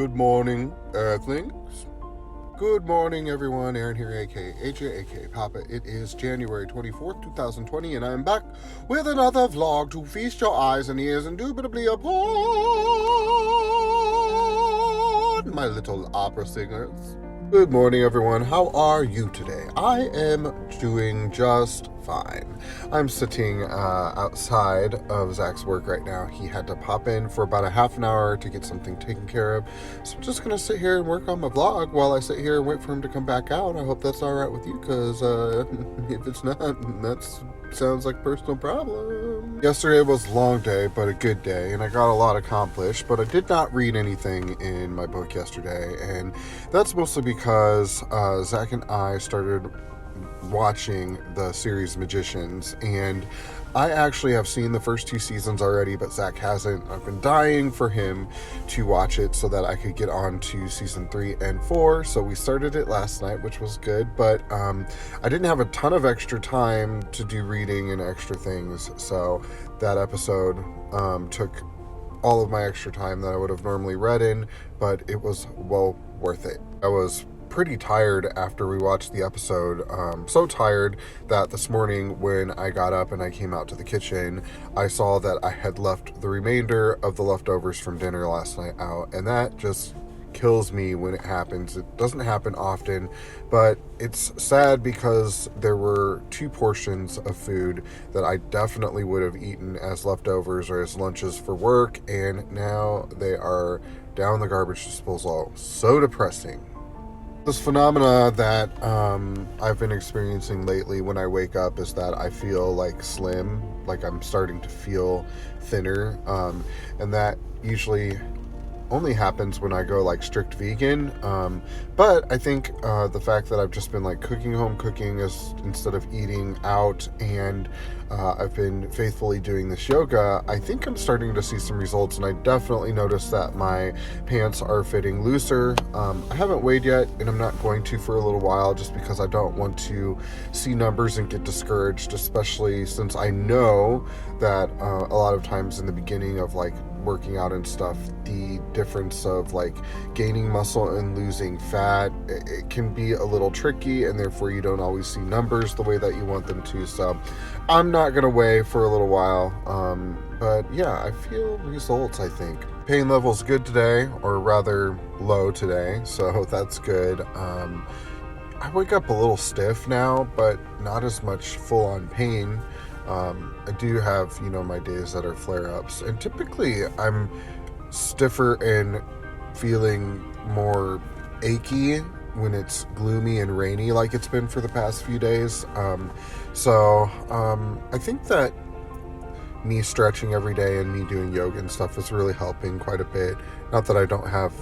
Good morning, Earthlings. Good morning, everyone. Aaron here, aka AJ, aka Papa. It is January 24th, 2020, and I'm back with another vlog to feast your eyes and ears indubitably upon my little opera singers. Good morning, everyone. How are you today? I am doing just fine. I'm sitting outside of Zach's work right now. He had to pop in for about a half an hour to get something taken care of. So I'm just going to sit here and work on my vlog while I sit here and wait for him to come back out. I hope that's all right with you, because if it's not, that sounds like a personal problem. Yesterday was a long day, but a good day, and I got a lot accomplished, but I did not read anything in my book yesterday, and that's mostly because Zach and I started watching the series Magicians, and I actually have seen the first 2 seasons already, but Zach hasn't. I've been dying for him to watch it so that I could get on to season 3 and 4. So we started it last night, which was good, but I didn't have a ton of extra time to do reading and extra things. So that episode took all of my extra time that I would have normally read in, but it was well worth it. I was pretty tired after we watched the episode, so tired that this morning when I got up and I came out to the kitchen, I saw that I had left the remainder of the leftovers from dinner last night out, and that just kills me when it happens. It doesn't happen often, but it's sad because there were 2 portions of food that I definitely would have eaten as leftovers or as lunches for work, and now they are down the garbage disposal. So depressing. This phenomena that I've been experiencing lately when I wake up is that I feel like slim, like I'm starting to feel thinner, and that usually only happens when I go like strict vegan, but I think the fact that I've just been like home cooking instead of eating out, and I've been faithfully doing this yoga, I think I'm starting to see some results, and I definitely noticed that my pants are fitting looser. I haven't weighed yet, and I'm not going to for a little while, just because I don't want to see numbers and get discouraged, especially since I know that a lot of times in the beginning of like working out and stuff, the difference of like gaining muscle and losing fat, it can be a little tricky, and therefore you don't always see numbers the way that you want them to. So I'm not gonna weigh for a little while, but yeah, I feel results. I think pain level's good today, or rather low today, so that's good. I wake up a little stiff now, but not as much full-on pain. I do have, my days that are flare-ups, and typically I'm stiffer and feeling more achy when it's gloomy and rainy like it's been for the past few days. I think that me stretching every day and me doing yoga and stuff is really helping quite a bit. Not that I don't have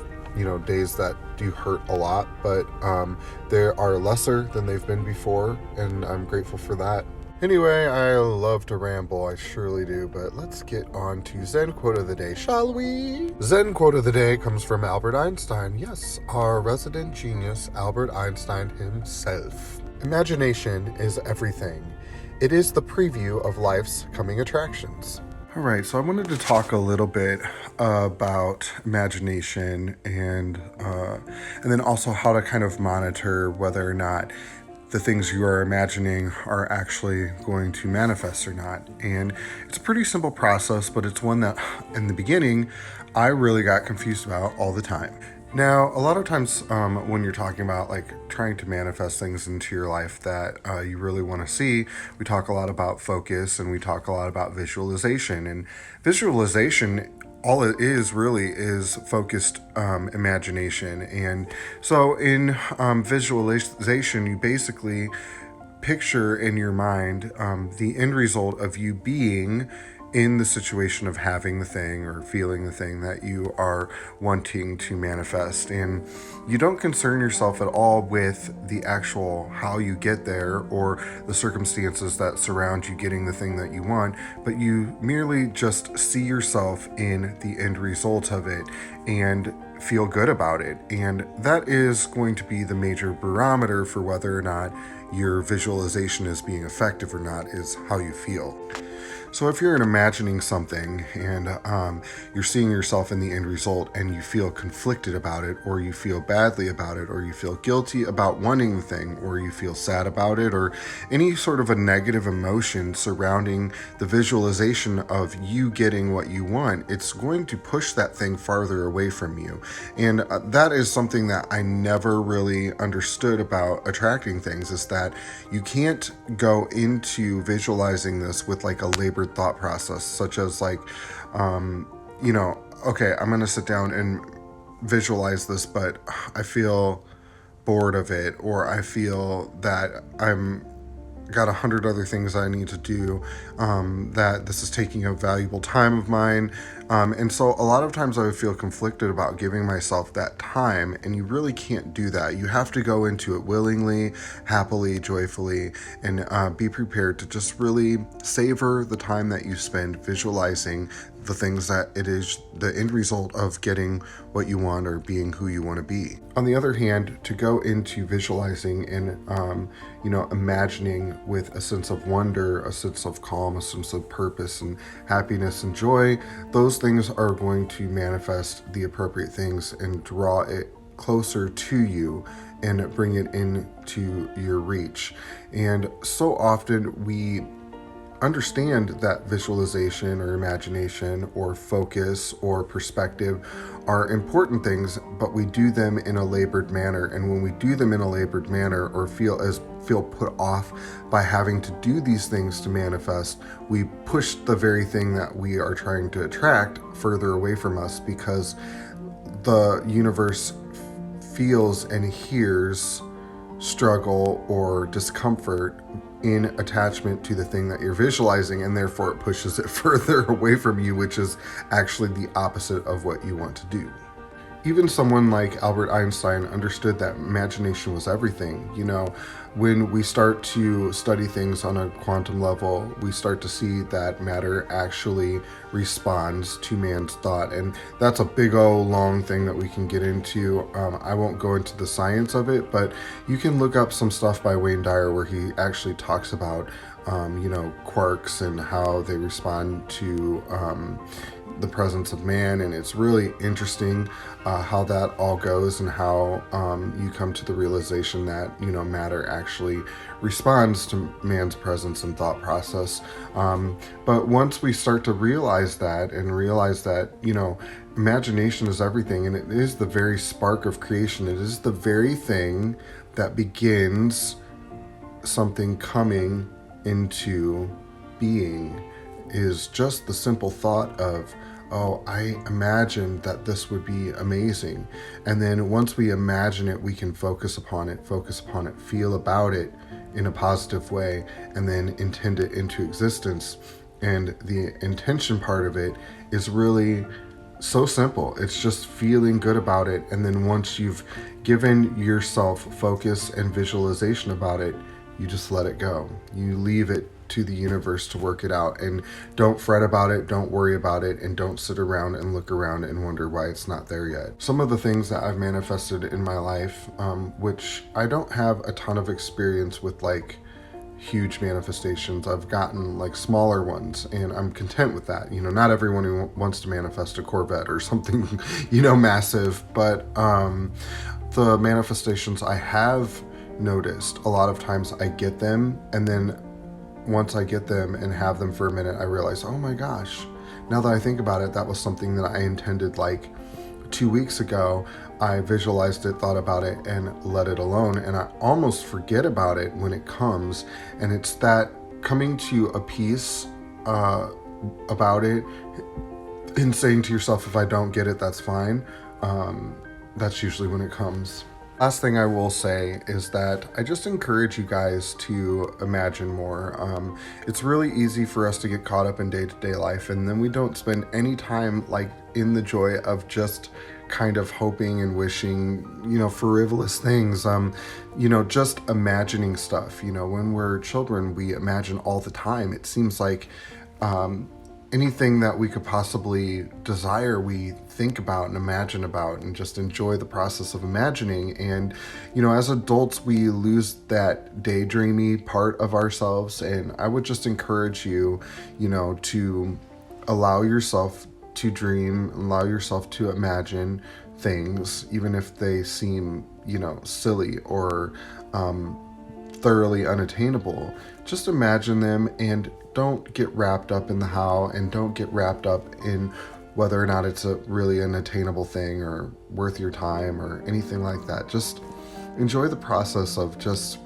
days that do hurt a lot, but they are lesser than they've been before, and I'm grateful for that. Anyway, I love to ramble, I surely do, but let's get on to Zen Quote of the Day, shall we? Zen Quote of the Day comes from Albert Einstein. Yes, our resident genius, Albert Einstein himself. Imagination is everything. It is the preview of life's coming attractions. All right, so I wanted to talk a little bit about imagination, and then also how to kind of monitor whether or not the things you are imagining are actually going to manifest or not. And it's a pretty simple process, but it's one that in the beginning I really got confused about all the time. Now, a lot of times when you're talking about like trying to manifest things into your life that you really want to see, we talk a lot about focus, and we talk a lot about visualization. And visualization, all it is really is focused imagination. And so in visualization, you basically picture in your mind the end result of you being in the situation of having the thing or feeling the thing that you are wanting to manifest. And you don't concern yourself at all with the actual how you get there or the circumstances that surround you getting the thing that you want, but you merely just see yourself in the end result of it and feel good about it. And that is going to be the major barometer for whether or not your visualization is being effective or not, is how you feel. So if you're imagining something and you're seeing yourself in the end result and you feel conflicted about it, or you feel badly about it, or you feel guilty about wanting the thing, or you feel sad about it, or any sort of a negative emotion surrounding the visualization of you getting what you want, it's going to push that thing farther away from you. And that is something that I never really understood about attracting things, is that you can't go into visualizing this with like a labored thought process, such as like, okay, I'm going to sit down and visualize this, but I feel bored of it, or I feel that I'm got 100 other things I need to do, that this is taking a valuable time of mine. And so a lot of times I would feel conflicted about giving myself that time, and you really can't do that. You have to go into it willingly, happily, joyfully, and be prepared to just really savor the time that you spend visualizing the things that it is the end result of getting what you want or being who you want to be. On the other hand, to go into visualizing and imagining with a sense of wonder, a sense of calm, a sense of purpose and happiness and joy, those things are going to manifest the appropriate things and draw it closer to you and bring it into your reach. And so often we understand that visualization or imagination or focus or perspective are important things, but we do them in a labored manner. And when we do them in a labored manner or feel put off by having to do these things to manifest, we push the very thing that we are trying to attract further away from us, because the universe feels and hears struggle or discomfort in attachment to the thing that you're visualizing, and therefore it pushes it further away from you, which is actually the opposite of what you want to do. Even someone like Albert Einstein understood that imagination was everything. When we start to study things on a quantum level, we start to see that matter actually responds to man's thought. And that's a big old long thing that we can get into. I won't go into the science of it, but you can look up some stuff by Wayne Dyer where he actually talks about quarks and how they respond to the presence of man. And it's really interesting how that all goes, and how you come to the realization that matter actually responds to man's presence and thought process. But once we start to realize that, imagination is everything, and it is the very spark of creation. It is the very thing that begins something coming into being, is just the simple thought of, oh, I imagined that this would be amazing. And then once we imagine it, we can focus upon it, feel about it in a positive way, and then intend it into existence. And the intention part of it is really so simple. It's just feeling good about it. And then once you've given yourself focus and visualization about it, you just let it go. You leave it to the universe to work it out, and don't fret about it, don't worry about it, and don't sit around and look around and wonder why it's not there yet. Some of the things that I've manifested in my life, which I don't have a ton of experience with, like huge manifestations. I've gotten like smaller ones, and I'm content with that. Not everyone who wants to manifest a Corvette or something, massive, but the manifestations I have noticed, a lot of times I get them, and then once I get them and have them for a minute, I realize, oh my gosh, now that I think about it, that was something that I intended like 2 weeks ago. I visualized it, thought about it, and let it alone, and I almost forget about it when it comes. And it's that coming to a peace about it, and saying to yourself, if I don't get it, that's fine. That's usually when it comes. Last thing I will say is that I just encourage you guys to imagine more. It's really easy for us to get caught up in day-to-day life, and then we don't spend any time like in the joy of just kind of hoping and wishing, frivolous things, just imagining stuff. When we're children, we imagine all the time. It seems like anything that we could possibly desire, we think about and imagine about and just enjoy the process of imagining. And, you know, as adults, we lose that daydreamy part of ourselves. And I would just encourage you, you know, to allow yourself to dream, allow yourself to imagine things, even if they seem, you know, silly or thoroughly unattainable. Just imagine them and don't get wrapped up in the how, and don't get wrapped up in whether or not it's a really an attainable thing or worth your time or anything like that. Just enjoy the process of just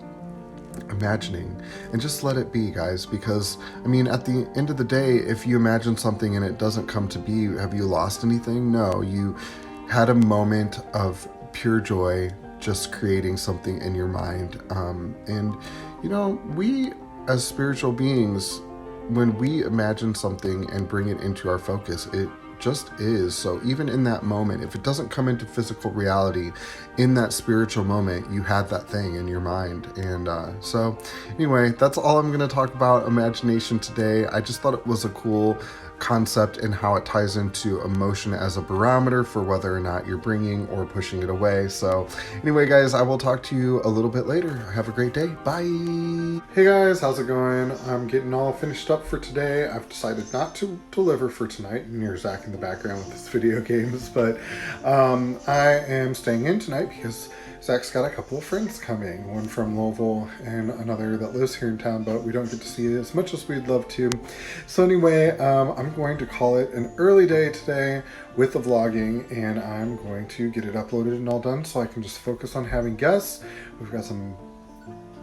imagining and just let it be, guys, because I mean, at the end of the day, if you imagine something and it doesn't come to be, have you lost anything? No, you had a moment of pure joy just creating something in your mind. And you know, we as spiritual beings, when we imagine something and bring it into our focus, it just is. So even in that moment, if it doesn't come into physical reality, in that spiritual moment, you had that thing in your mind. And so anyway, that's all I'm going to talk about imagination today. I just thought it was a cool concept and how it ties into emotion as a barometer for whether or not you're bringing or pushing it away. So anyway, guys, I will talk to you a little bit later. Have a great day. Bye. Hey guys, how's it going? I'm getting all finished up for today. I've decided not to deliver for tonight. And here's Zach in the background with his video games, but I am staying in tonight because Zach's got a couple of friends coming, one from Louisville and another that lives here in town, but we don't get to see it as much as we'd love to. So anyway, I'm going to call it an early day today with the vlogging, and I'm going to get it uploaded and all done so I can just focus on having guests. We've got some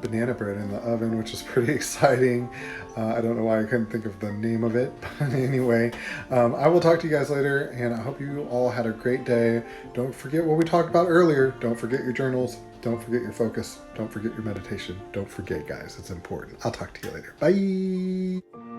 banana bread in the oven, which is pretty exciting. I don't know why I couldn't think of the name of it, but anyway, I will talk to you guys later, and I hope you all had a great day. Don't forget what we talked about earlier. Don't forget your journals. Don't forget your focus. Don't forget your meditation. Don't forget, guys, it's important. I'll talk to you later. Bye.